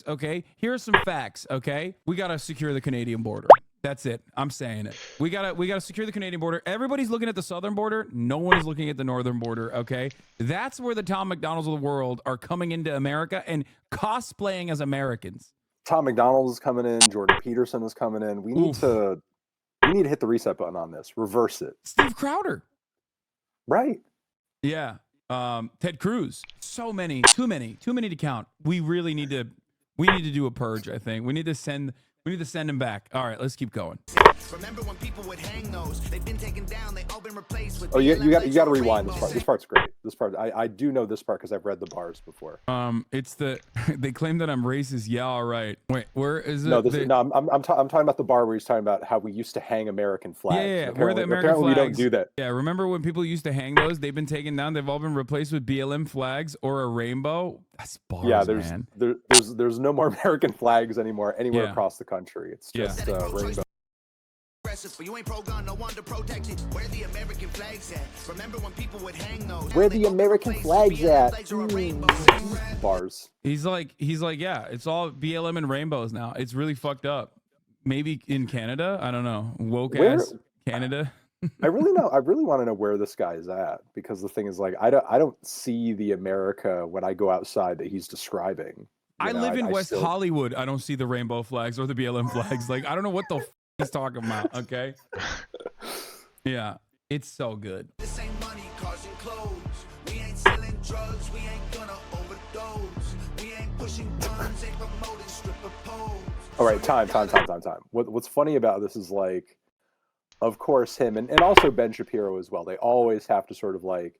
Okay, here are some facts. Okay, we gotta secure the Canadian border. That's it. I'm saying it. We gotta secure the Canadian border. Everybody's looking at the southern border. No one is looking at the northern border. Okay, that's where the Tom McDonald's of the world are coming into America and cosplaying as Americans. Tom McDonald is coming in. Jordan Peterson is coming in. Oof. We need to hit the reset button on this. Reverse it. Steve Crowder. Right. Yeah. Ted Cruz. So many. Too many to count. We really need to. We need to do a purge. I think we need to send. We need to send him back. All right, let's keep going. Remember when people would hang those? They've been taken down. They all been replaced with. Oh, you got to rewind this part. This part's great. This part, I do know this part because I've read the bars before. It's the they claim that I'm racist. Yeah, all right. Wait, where is it? No, I'm talking about the bar where he's talking about how we used to hang American flags. Yeah, where the American apparently flags. we don't do that. Yeah, remember when people used to hang those? They've been taken down. They've all been replaced with BLM flags or a rainbow. That's bars, yeah, man. There's no more American flags anymore anywhere across the country. It's just rainbow. But you ain't pro-gun, no wonder protected. Where the American flags at? Remember when people would hang those? Where the American flags at? Bars. He's like, yeah, it's all BLM and rainbows now. It's really fucked up. Maybe in Canada, I don't know. Woke ass Canada. I really want to know where this guy is at, because the thing is, like, I don't see the America when I go outside that he's describing. I live in West Hollywood. I don't see the rainbow flags or the BLM flags. Like, I don't know what the he's talking about. Okay. Yeah, it's so good. This ain't money, cars and clothes. We ain't selling drugs. We ain't gonna overdose. We ain't pushing guns. Ain't promoting stripper poles. All right, time. What's funny about this is, like, of course, him and also Ben Shapiro as well. They always have to sort of, like,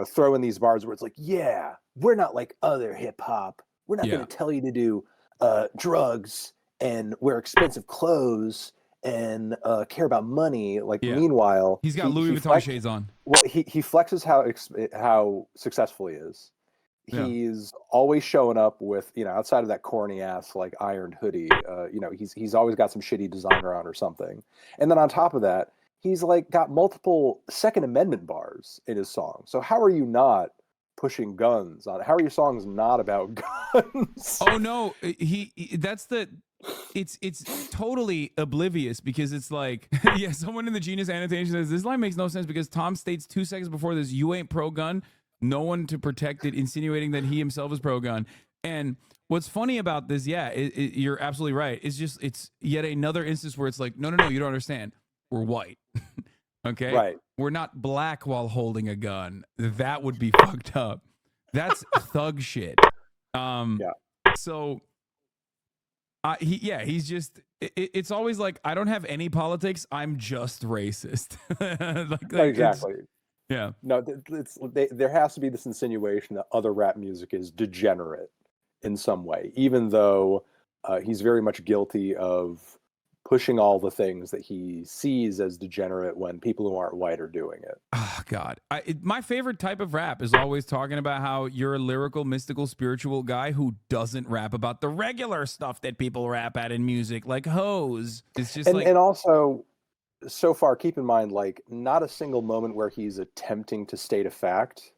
throw in these bars where it's like, yeah, we're not like other hip hop. We're not going to tell you to do drugs and wear expensive clothes and care about money. Like, meanwhile, he's got Louis Vuitton shades on. Well, he flexes how successful he is. He's always showing up with, outside of that corny ass, like, ironed hoodie, he's always got some shitty designer on or something. And then on top of that, he's, like, got multiple Second Amendment bars in his song. So how are you not pushing guns on? How are your songs not about guns? Oh no, it's totally oblivious, because it's like, someone in the Genius annotation says this line makes no sense because Tom states 2 seconds before this, you ain't pro-gun, no one to protect it, insinuating that he himself is pro-gun. And what's funny about this, you're absolutely right. It's yet another instance where it's like, no, you don't understand. We're white. Okay? Right. We're not black while holding a gun. That would be fucked up. That's thug shit. So he's just, it's always like, I don't have any politics. I'm just racist. Exactly. Yeah. No, there has to be this insinuation that other rap music is degenerate in some way, even though he's very much guilty of pushing all the things that he sees as degenerate when people who aren't white are doing it. Oh, God. My favorite type of rap is always talking about how you're a lyrical, mystical, spiritual guy who doesn't rap about the regular stuff that people rap at in music, like hoes. It's just and also, so far, keep in mind, like, not a single moment where he's attempting to state a fact,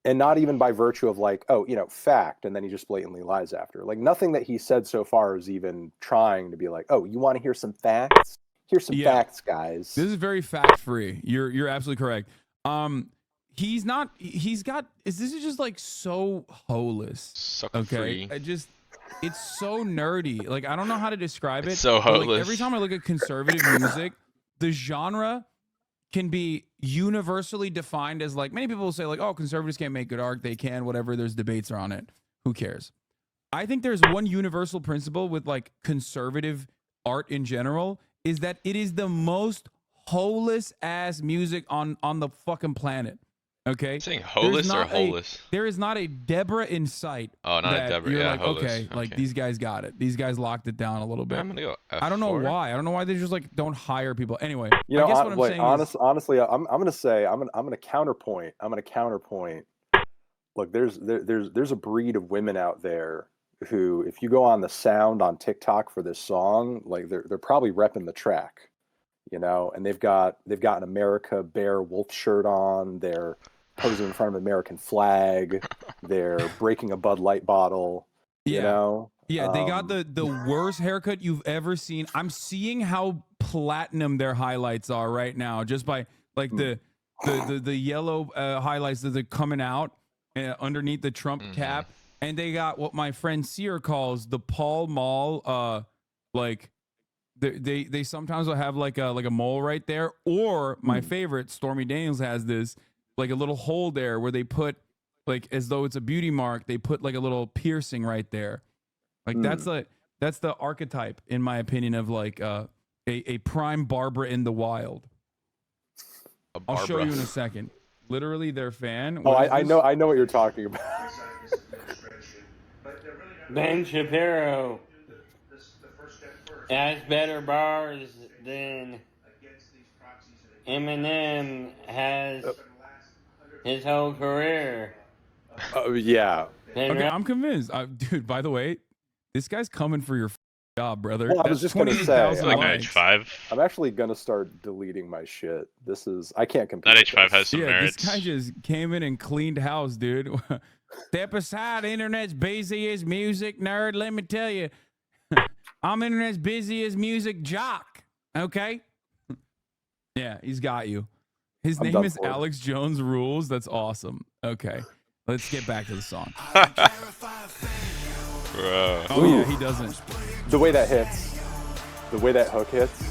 and not even by virtue of, like, fact, and then he just blatantly lies after. Like, nothing that he said so far is even trying to be like, oh, you want to hear some facts? Here's some facts, guys. This is very fact-free. You're absolutely correct. This is just, like, so holeless. Sucker free. It's so nerdy. Like, I don't know how to describe it. It's so holeless. Like, every time I look at conservative music, the genre can be universally defined as, like, many people will say, like, oh, conservatives can't make good art. They can, whatever. There's debates on it. Who cares? I think there's one universal principle with, like, conservative art in general, is that it is the most holeless ass music on the fucking planet. Okay, saying holeless or holeless? There is not a Deborah in sight. Oh, not a Deborah. Yeah, like, holeless. Okay, like, these guys got it. These guys locked it down a little bit. I'm gonna go F4. I don't know why. I don't know why they just, like, don't hire people. Anyway, I guess what I'm saying honestly, I'm gonna counterpoint. Look, there's a breed of women out there who, if you go on the sound on TikTok for this song, like, they're probably repping the track, and they've got an America Bear Wolf shirt on. They're posing in front of an American flag. They're breaking a Bud Light bottle. Yeah. You know? Yeah, they got the worst haircut you've ever seen. I'm seeing how platinum their highlights are right now, just by like the yellow highlights that are coming out underneath the Trump cap, and they got what my friend Sear calls the Paul Mall. Like they sometimes will have like a mole right there, or my favorite Stormy Daniels has this like a little hole there where they put like as though it's a beauty mark. They put like a little piercing right there. Like that's the archetype, in my opinion, of like a prime Barbara in the wild. I'll show you in a second. Literally, their fan. Oh, I know what you're talking about. Ben Shapiro has better bars than Eminem has his whole career. Yeah. Okay, I'm convinced. Dude, by the way, this guy's coming for your job, brother. Well, I was just gonna say, Like H5. I'm actually gonna start deleting my shit. I can't compete. That H5 has some merits. This guy just came in and cleaned house, dude. Step aside, internet's busiest music nerd. Let me tell you, I'm internet's busiest music jock. Okay. Yeah, he's got you. His name is Alex Jones Rules. That's awesome. Okay, let's get back to the song. Bro. Oh yeah, he doesn't. The way that hits, the way that hook hits.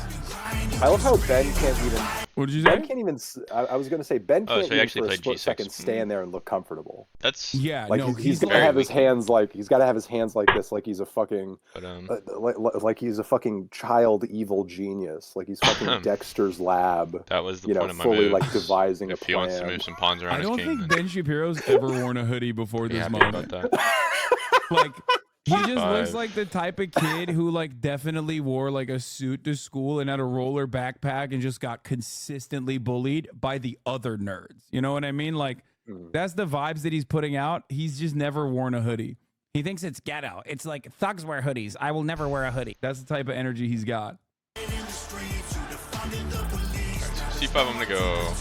I love how Ben can't even. What did you say? Ben can't even. I was gonna say Ben can't so he even actually for a played split G6. second stand there and look comfortable. That's Like he's got to have his hands like he's got to have his hands like this, like he's a fucking like he's a fucking child evil genius, like he's fucking Dexter's Lab. That was the point of my fully move. like devising if a he plan. wants to move some pawns around I don't his king, think then Ben Shapiro's ever worn a hoodie before be this happy moment. about that. Like he just looks Five. like the type of kid who like definitely wore like a suit to school and had a roller backpack and just got consistently bullied by the other nerds. You know what I mean? Like that's the vibes that he's putting out. He's just never worn a hoodie. He thinks it's ghetto. It's like thugs wear hoodies. I will never wear a hoodie. That's the type of energy he's got. C5, I'm gonna go.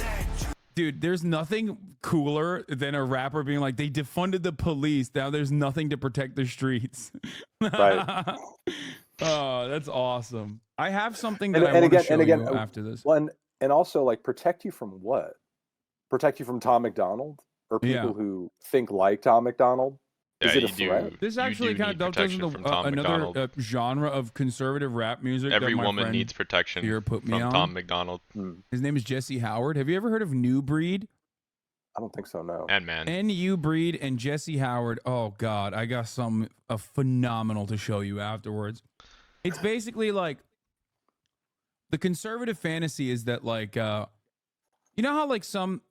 Dude, there's nothing cooler than a rapper being like, they defunded the police. Now there's nothing to protect the streets. Right. Oh, that's awesome. I have something that I want to show you after this. One and also like protect you from what? Protect you from Tom McDonald or people who think like Tom McDonald? Is it a threat? This actually kind of dovetails into another genre of conservative rap music. Every that my woman friend needs protection here put me from on. Tom McDonald. His name is Jesse Howard. Have you ever heard of New Breed? I don't think so, no. And man. NU Breed and Jesse Howard. Oh God, I got some phenomenal to show you afterwards. It's basically like the conservative fantasy is that like you know how like some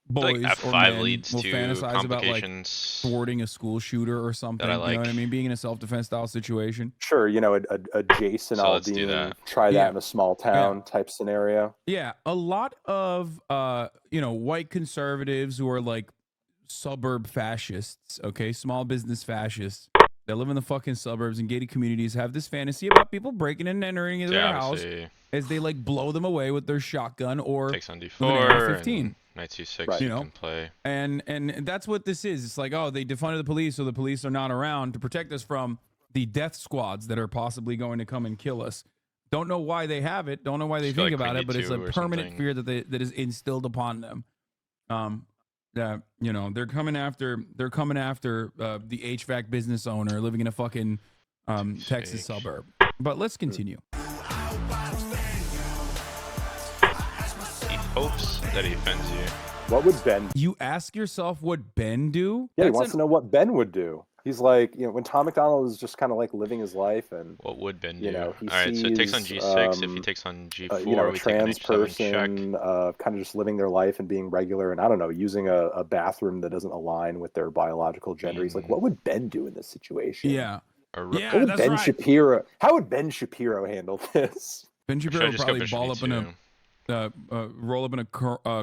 boys like or F5 men leads will to fantasize about like complications thwarting a school shooter or something. that I You know what I like. mean? Being in a self-defense style situation. Sure, you know, a Jason So let's do Aldean, that. try that Yeah. in a small town type scenario. Yeah, a lot of you know, white conservatives who are like suburb fascists, okay, small business fascists that live in the fucking suburbs and gated communities have this fantasy about people breaking and entering into their house obviously as they like blow them away with their shotgun or takes on with an D4 AR-15. and knight C6 Right. you You know? can play. And that's what this is. It's like, oh, they defunded the police, so the police are not around to protect us from the death squads that are possibly going to come and kill us. Don't know why they have it. Don't know why they Just feel think like about we it, but need it's a to or permanent something. fear that is instilled upon them. That you know they're coming after the HVAC business owner living in a fucking Texas suburb. But let's continue. He hopes that he offends you. What would Ben? You ask yourself what Ben do? Yeah, he That's wants to know what Ben would do. He's like, you know, when Tom McDonald was just kind of like living his life, and What would Ben do? you know, he Alright, so it takes on sees, G6. If he takes on G4, you know, a we take an trans H7 check. person kind of just living their life and being regular, and I don't know, using a bathroom that doesn't align with their biological gender. He's like, what would Ben do in this situation? Yeah. Or Yeah, How would that's Ben right. Shapiro? How would Ben Shapiro handle this? Ben Should I Shapiro would just go probably Bishop ball up in E2? roll up in a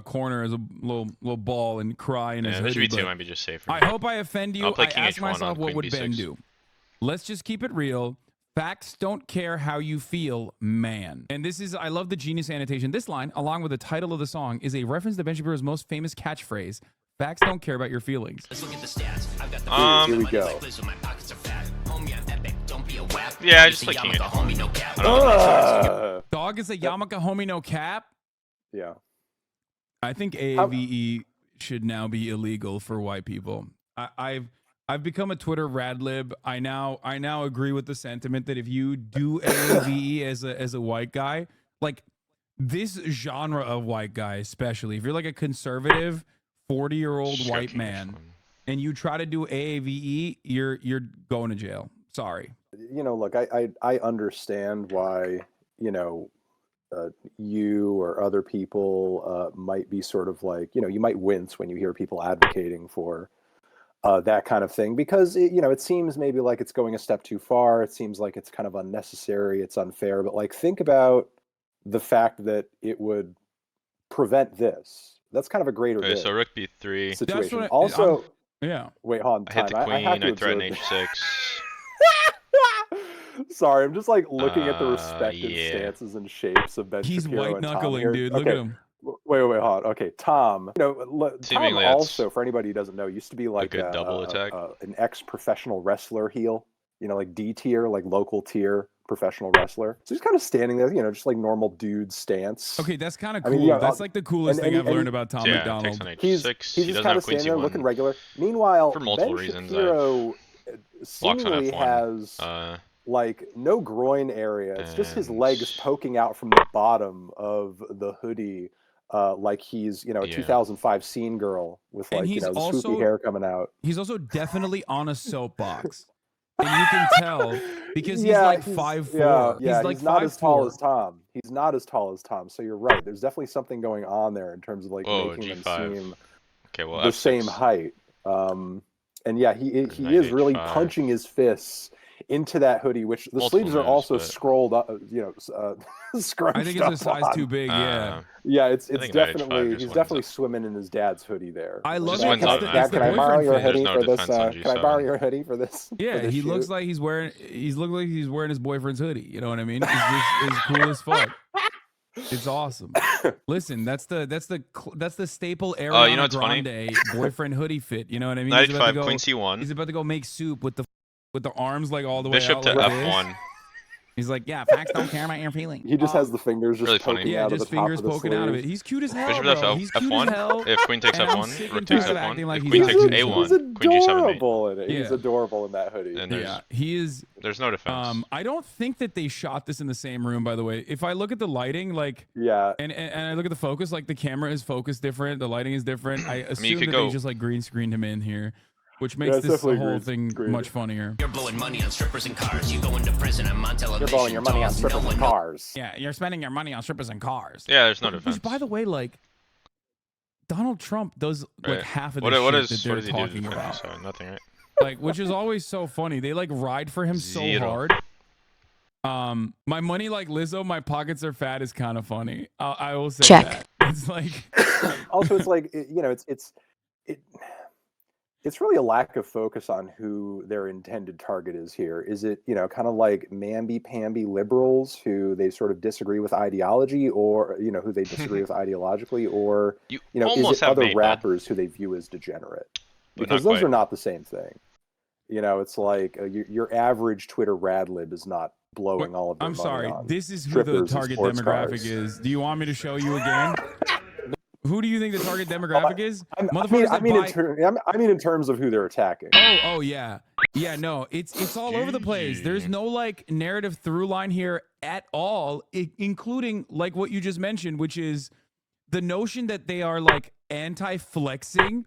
corner as a little ball and cry in his Yeah, hoodie. Bishop E2 but might be just safer. I hope I offend you. I'll play I King ask H1 myself, on what Queen would Ben B6. do? Let's just keep it real. Facts don't care how you feel, man. And this is, I love the genius annotation. This line, along with the title of the song, is a reference to Ben Shapiro's most famous catchphrase. Facts don't care about your feelings. Let's look at the stats. I've got the Here we go. my pockets are fat. Yeah, I just like King of I don't know. Dog is a Yamaka homie, no cap. Yeah. I think AAVE should now be illegal for white people. I've become a Twitter rad lib. I now agree with the sentiment that if you do AAVE as a white guy, like this genre of white guy, especially if you're like a conservative 40-year-old white man and you try to do AAVE, you're going to jail. Sorry. You know, look, I understand why, you know, you or other people might be sort of like, you know, you might wince when you hear people advocating for that kind of thing, because you know, it seems maybe like it's going a step too far. It seems like it's kind of unnecessary. It's unfair. But like, think about the fact that it would prevent this. That's kind of a greater Okay, so Rook B3. situation. Also, yeah. Wait, hold on. I hit the queen. I threaten H6. Sorry, I'm just like looking at the respective stances and shapes of Ben He's Shapiro white and Tom knuckling, here. dude. Okay. Look at him. Wait, hold on. Okay, Tom. You know, Tom Seemingly also, for anybody who doesn't know, used to be like good double attack. An ex-professional wrestler heel. You know, like D tier, like local tier professional wrestler. So he's kind of standing there, you know, just like normal dude stance. Okay, that's kind of cool. I mean, yeah, that's like the coolest thing I've learned about Tom Yeah, McDonald. takes on He's H6. just kind of standing there looking regular. Meanwhile, for multiple Ben reasons, Shapiro blocks on seemingly F1. has like no groin area. It's just his legs poking out from the bottom of the hoodie, like he's, you know, a 2005 scene girl with like, you know, the swoopy hair coming out. He's also definitely on a soapbox. And you can tell because he's like 5'4". Yeah, he's not as tall 5'4". as Tom. He's not as tall as Tom. So you're right. There's definitely something going on there in terms of like making G5. them seem the F6. Same height. And yeah, he is really punching his fists into that hoodie, which the sleeves are also scrolled up, you know, scrunched I think it's a size too big. Yeah. Yeah, it's definitely he's definfinally swimming in his dad's hoodie there. I love Dad, can I borrow your hoodie for this? Can I borrow your hoodie for this? Yeah, he looks like he's wearing his boyfriend's hoodie. You know what I mean? He's cool as fuck. It's awesome. Listen, that's the staple Ariana Grande boyfriend hoodie fit. You know what I mean? Knight 5, Queen C1. He's about to go make soup with the arms like all the Bishop way to out. Like F1. this. He's like, yeah, facts don't care about your feelings. He just has the fingers just really poking out of the top fingers of the poking sleeve. out of it. He's cute as hell, Bishop bro. to He's cute F1. as hell. If Queen takes F1, Rook takes F1. Like If Queen takes A1, he's Queen G7 adorable in it. He's adorable in that hoodie. And he is. There's no defense. I don't think that they shot this in the same room, by the way. If I look at the lighting, like and I look at the focus, like the camera is focused different, the lighting is different. I assume that they just like green screened him in here, which makes this whole thing much funnier. You're blowing money on strippers and cars. You going to prison and on television. You're blowing your money on strippers and cars. Yeah, you're spending your money on strippers and cars. Yeah, there's no defense. Which, by the way, like Donald Trump does like half of the shit that they're talking about. So, nothing, right? Like, which is always so funny. They like ride for him so hard. My money like Lizzo, my pockets are fat is kind of funny. I will say that. It's like also it's like you know it's really a lack of focus on who their intended target is here. Is it, you know, kind of like mamby-pamby liberals who they sort of disagree with ideology, or, you know, who they disagree with ideologically, or, you know, is it other rappers who they view as degenerate? Because those are not the same thing. You know, it's like your average Twitter rad lib is not blowing all of their I'm money sorry. on This is who the target demographic is. Do you want me to show you again? Who do you think the target demographic is? I mean in terms of who they're attacking. Oh yeah. Yeah, no, it's all over the place. There's no like narrative through line here at all, including like what you just mentioned, which is the notion that they are like anti-flexing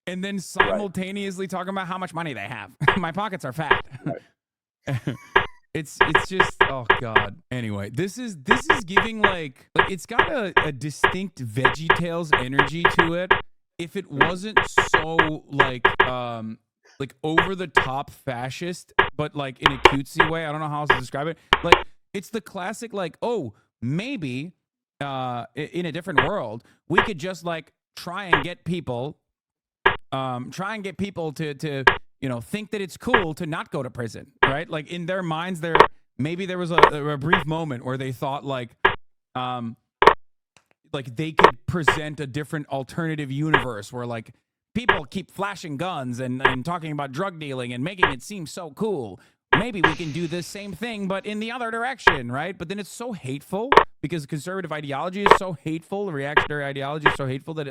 and then simultaneously talking about how much money they have. My pockets are fat. Right. It's just, oh god. Anyway, this is giving like it's got a distinct VeggieTales energy to it. If it wasn't so like over the top fascist, but like in a cutesy way. I don't know how else to describe it. Like it's the classic like, oh, maybe in a different world we could just like try and get people to you know, think that it's cool to not go to prison, right? Like in their minds, maybe there was a brief moment where they thought like they could present a different alternative universe where like people keep flashing guns and talking about drug dealing and making it seem so cool. maybe we can do the same thing, but in the other direction, right? But then it's so hateful because conservative ideology is so hateful, the reactionary ideology is so hateful that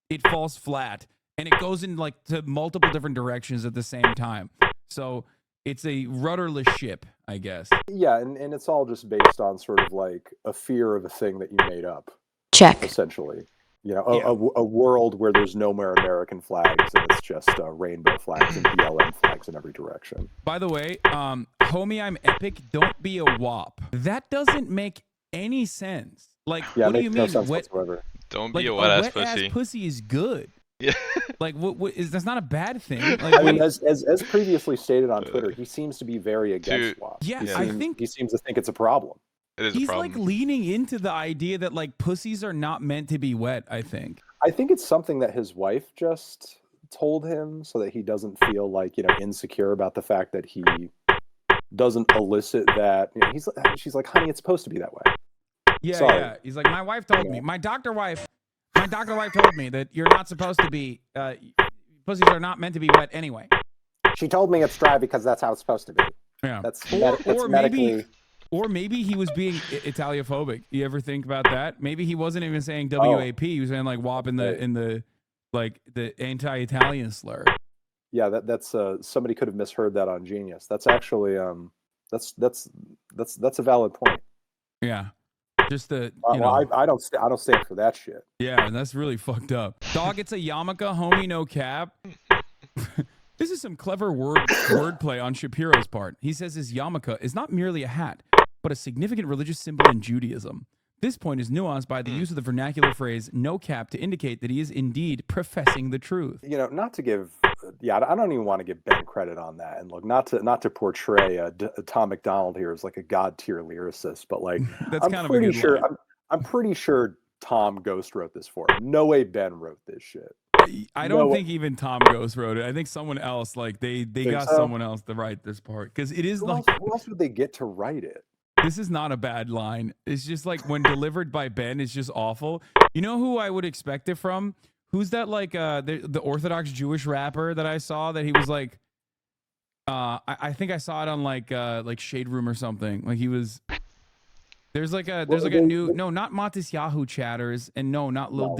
it falls flat and it goes in like to multiple different directions at the same time. So it's a rudderless ship, I guess. Yeah, and it's all just based on sort of like a fear of a thing that you made up. Check. Essentially. You know, a world where there's no more American flags and it's just rainbow flags and BLM flags in every direction. By the way, homie, I'm epic. Don't be a wop. That doesn't make any sense. Like, Yeah, what do you no mean? sense Wet, whatsoever. Don't like, be a wet ass wet pussy. ass pussy is good. Yeah. Like, what is that's not a bad thing. Like, I mean, as previously stated on Twitter, he seems to be very against WAP. Yeah, He he seems to think it's a problem. It is a he's problem. like leaning into the idea that like pussies are not meant to be wet. I think. I think it's something that his wife just told him so that he doesn't feel like, you know, insecure about the fact that he doesn't elicit that. You know, she's like, honey, it's supposed to be that way. Yeah, Sorry. yeah. He's like, my wife told me. My doctor wife told me that you're not supposed to be. Pussies are not meant to be wet anyway. She told me it's dry because that's how it's supposed to be. Yeah. That's or medically. maybe. Or maybe he was being Italiophobic. You ever think about that? Maybe he wasn't even saying WAP. He was saying like WAP in the like the anti-Italian slur. Yeah, that's somebody could have misheard that on Genius. That's actually that's a valid point. Yeah, just the I don't stand for that shit. Yeah, and that's really fucked up. Dog, it's a yarmulke, homie, no cap. This is some clever wordplay on Shapiro's part. He says his yarmulke is not merely a hat, but a significant religious symbol in Judaism. This point is nuanced by the use of the vernacular phrase "no cap" to indicate that he is indeed professing the truth. You know, not to give, I don't even want to give Ben credit on that. And look, not to portray Tom McDonald here as like a god tier lyricist, but like That's I'm kind of pretty a good sure line. I'm pretty sure Tom Ghost wrote this for him. No way Ben wrote this shit. I don't think even Tom Ghost wrote it. I think someone else, like they got someone else to write this part because it is like Who else would they get to write it? this is not a bad line. It's just like when delivered by Ben, it's just awful. You know who I would expect it from? Who's that like the Orthodox Jewish rapper that I saw that he was like I think I saw it on like Shade Room or something. Like he was there's like a new not Matis Yahoo chatters and no, not Lil